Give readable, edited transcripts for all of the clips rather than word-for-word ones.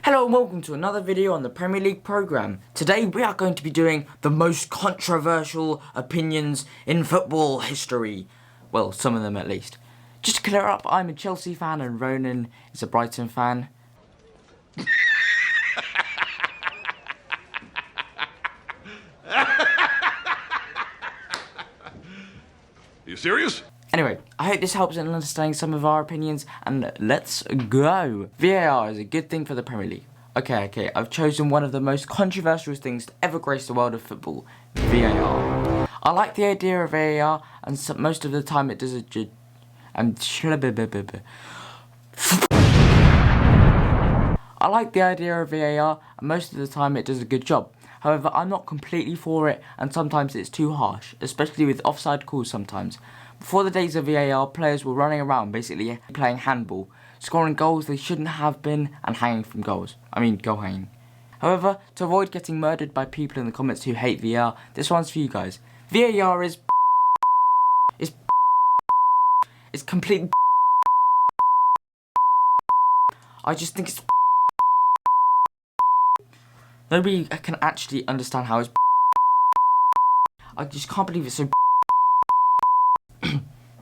Hello and welcome to another video on the Premier League programme. Today we are going to be doing the most controversial opinions in football history. Well, some of them at least. Just to clear up, I'm a Chelsea fan and Ronan is a Brighton fan. Are you serious? Anyway, I hope this helps in understanding some of our opinions, and let's go! VAR is a good thing for the Premier League. Okay, I've chosen one of the most controversial things to ever grace the world of football, VAR. I like the idea of VAR, and most of the time it does a good... I like the idea of VAR, and most of the time it does a good job. However, I'm not completely for it, and sometimes it's too harsh, especially with offside calls sometimes. Before the days of VAR, players were running around basically playing handball, scoring goals they shouldn't have been, and hanging from goals. goal hanging. However, to avoid getting murdered by people in the comments who hate VAR, this one's for you guys. VAR is complete. I just think it's. Nobody can actually understand how it's. I just can't believe it's so.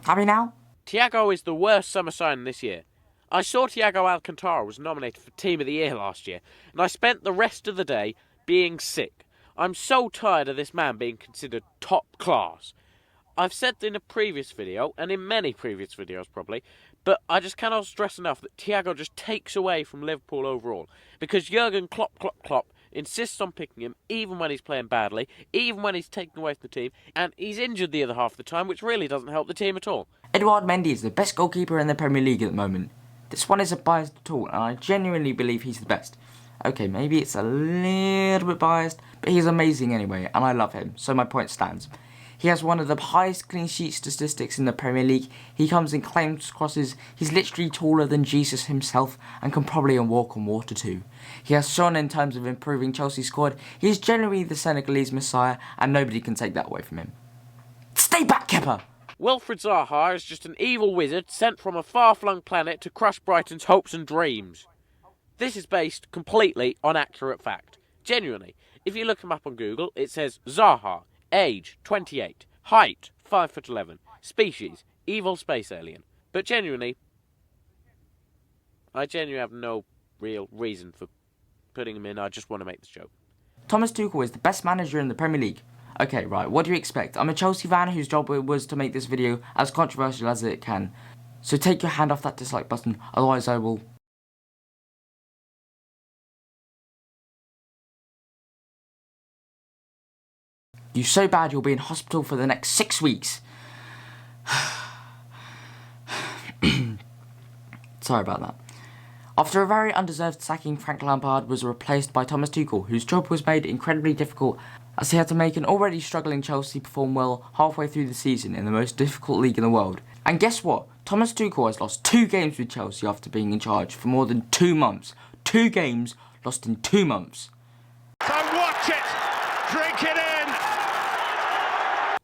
Happy now? Thiago is the worst summer signing this year. I saw Thiago Alcantara was nominated for Team of the Year last year, and I spent the rest of the day being sick. I'm so tired of this man being considered top class. I've said in a previous video, and in many previous videos probably, but I just cannot stress enough that Thiago just takes away from Liverpool overall, because Jurgen Klopp insists on picking him even when he's playing badly, even when he's taken away from the team, and he's injured the other half of the time, which really doesn't help the team at all. Eduard Mendy is the best goalkeeper in the Premier League at the moment. This one isn't biased at all, and I genuinely believe he's the best. Okay, maybe it's a little bit biased, but he's amazing anyway, and I love him, so my point stands. He has one of the highest clean sheet statistics in the Premier League. He comes in claimed crosses. He's literally taller than Jesus himself and can probably walk on water too. He has shown in terms of improving Chelsea's squad. He is generally the Senegalese messiah, and nobody can take that away from him. Stay back, Kepa! Wilfried Zaha is just an evil wizard sent from a far-flung planet to crush Brighton's hopes and dreams. This is based completely on accurate fact. Genuinely, if you look him up on Google, it says Zaha, age 28, height 5'11", species evil space alien. But genuinely, I genuinely have no real reason for putting him in. I just want to make this joke. Thomas Tuchel is the best manager in the Premier League. Okay, right, what do you expect? I'm a Chelsea fan whose job it was to make this video as controversial as it can. So take your hand off that dislike button, otherwise I will... You're so bad you'll be in hospital for the next 6 weeks. Sorry about that. After a very undeserved sacking, Frank Lampard was replaced by Thomas Tuchel, whose job was made incredibly difficult as he had to make an already struggling Chelsea perform well halfway through the season in the most difficult league in the world. And guess what? Thomas Tuchel has lost 2 games with Chelsea after being in charge for more than 2 months. 2 games lost in 2 months. So watch it! Drink it in!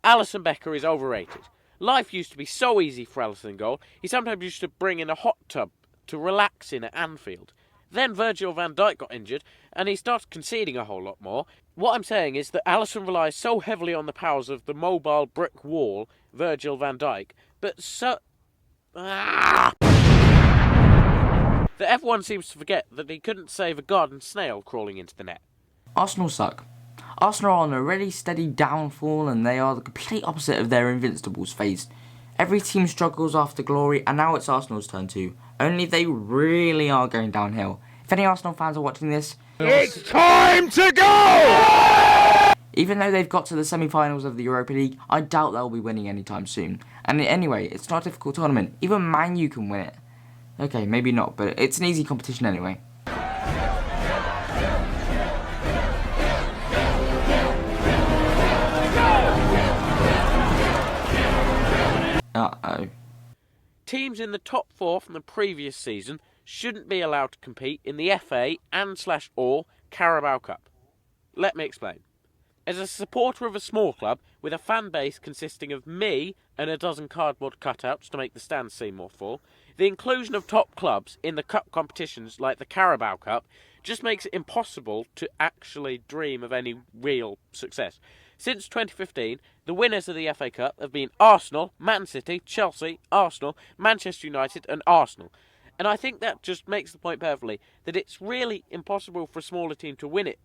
Allison Becker is overrated. Life used to be so easy for Allison in goal. He sometimes used to bring in a hot tub to relax in at Anfield. Then Virgil van Dijk got injured, and he started conceding a whole lot more. What I'm saying is that Allison relies so heavily on the powers of the mobile brick wall, Virgil van Dijk, that everyone seems to forget that he couldn't save a garden snail crawling into the net. Arsenal suck. Arsenal are on a really steady downfall, and they are the complete opposite of their Invincibles phase. Every team struggles after glory, and now it's Arsenal's turn too. Only they really are going downhill. If any Arsenal fans are watching this, It's time to go! Even though they've got to the semi-finals of the Europa League, I doubt they'll be winning anytime soon. And anyway, it's not a difficult tournament. Even Man U can win it. Okay, maybe not, but it's an easy competition anyway. Uh-oh. Teams in the top 4 from the previous season shouldn't be allowed to compete in the FA and/or Carabao Cup. Let me explain. As a supporter of a small club with a fan base consisting of me and a dozen cardboard cutouts to make the stands seem more full, the inclusion of top clubs in the cup competitions like the Carabao Cup just makes it impossible to actually dream of any real success. Since 2015, the winners of the FA Cup have been Arsenal, Man City, Chelsea, Arsenal, Manchester United and Arsenal. And I think that just makes the point perfectly, that it's really impossible for a smaller team to win it.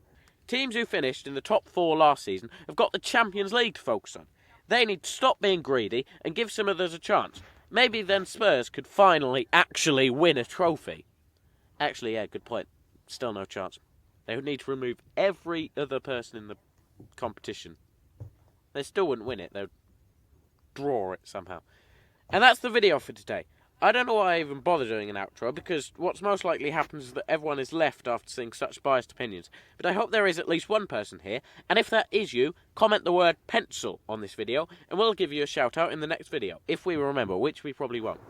Teams who finished in the top 4 last season have got the Champions League to focus on. They need to stop being greedy and give some others a chance. Maybe then Spurs could finally actually win a trophy. Actually, yeah, good point. Still no chance. They would need to remove every other person in the competition. They still wouldn't win it. They would draw it somehow. And that's the video for today. I don't know why I even bother doing an outro, because what's most likely happens is that everyone is left after seeing such biased opinions. But I hope there is at least one person here, and if that is you, comment the word pencil on this video, and we'll give you a shout out in the next video, if we remember, which we probably won't.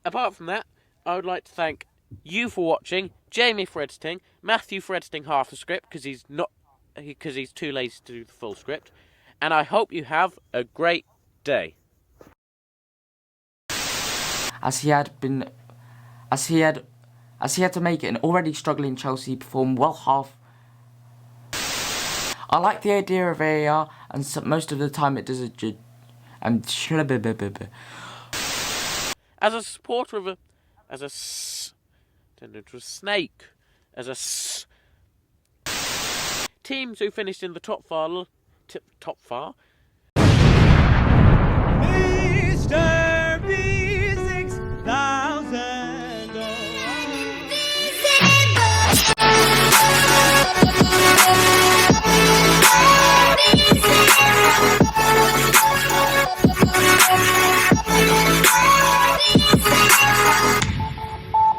Apart from that, I would like to thank you for watching, Jamie for editing, Matthew for editing half the script, because he's too lazy to do the full script, and I hope you have a great day. As he had to make it, an already struggling Chelsea perform well half. I like the idea of VAR, and most of the time it does a As a supporter of teams who finished in the top 4